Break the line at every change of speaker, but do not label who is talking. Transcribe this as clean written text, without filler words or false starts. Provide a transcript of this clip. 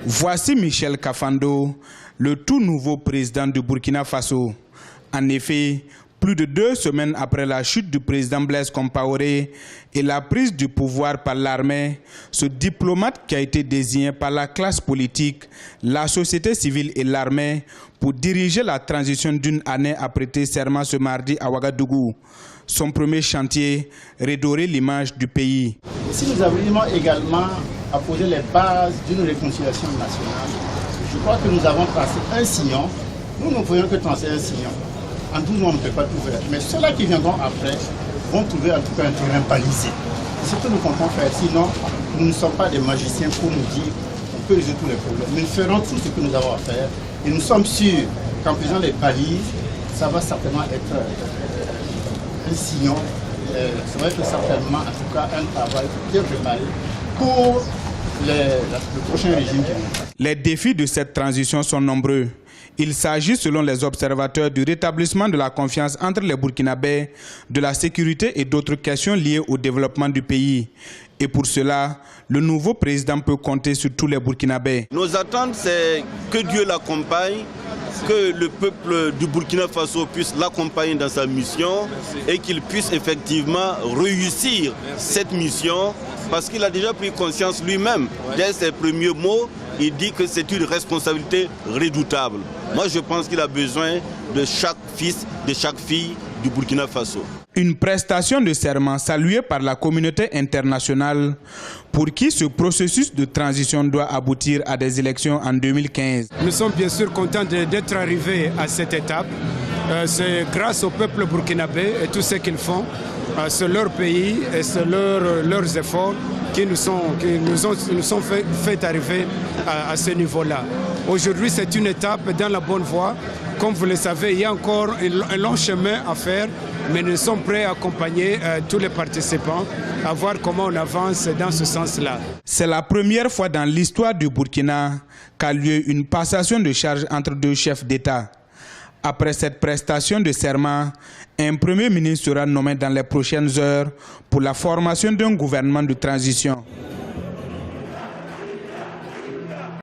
Voici Michel Kafando, le tout nouveau président du Burkina Faso. En effet, plus de 2 semaines après la chute du président Blaise Compaoré et la prise du pouvoir par l'armée, ce diplomate qui a été désigné par la classe politique, la société civile et l'armée pour diriger la transition d'une année a prêté serment ce mardi à Ouagadougou. Son premier chantier, redorer l'image du pays.
Si nous arrivons également à poser les bases d'une réconciliation nationale, je crois que nous avons tracé un sillon. Nous ne pouvons que tracer un sillon. En 12 mois, on ne peut pas tout faire. Mais ceux-là qui viendront après vont trouver en tout cas un terrain balisé. C'est ce que nous comptons faire. Sinon, nous ne sommes pas des magiciens pour nous dire qu'on peut résoudre tous les problèmes. Nous ferons tout ce que nous avons à faire. Et nous sommes sûrs qu'en faisant les balises, ça va certainement être un sillon. Ça va être certainement, en tout cas, un travail bien préparé pour le prochain régime qui vient.
Les défis de cette transition sont nombreux. Il s'agit, selon les observateurs, du rétablissement de la confiance entre les Burkinabés, de la sécurité et d'autres questions liées au développement du pays. Et pour cela, le nouveau président peut compter sur tous les Burkinabés.
Nos attentes, c'est que Dieu l'accompagne, que le peuple du Burkina Faso puisse l'accompagner dans sa mission et qu'il puisse effectivement réussir cette mission parce qu'il a déjà pris conscience lui-même. Dès ses premiers mots, il dit que c'est une responsabilité redoutable. Moi, je pense qu'il a besoin de chaque fils, de chaque fille du Burkina Faso.
Une prestation de serment saluée par la communauté internationale pour qui ce processus de transition doit aboutir à des élections en 2015.
Nous sommes bien sûr contents d'être arrivés à cette étape. C'est grâce au peuple burkinabé et tout ce qu'ils font. C'est leur pays et c'est leurs efforts qui nous ont fait arriver à ce niveau-là. Aujourd'hui, c'est une étape dans la bonne voie. Comme vous le savez, il y a encore un long chemin à faire, mais nous sommes prêts à accompagner tous les participants à voir comment on avance dans ce sens-là.
C'est la première fois dans l'histoire du Burkina qu'a lieu une passation de charge entre 2 chefs d'État. Après cette prestation de serment, un premier ministre sera nommé dans les prochaines heures pour la formation d'un gouvernement de transition.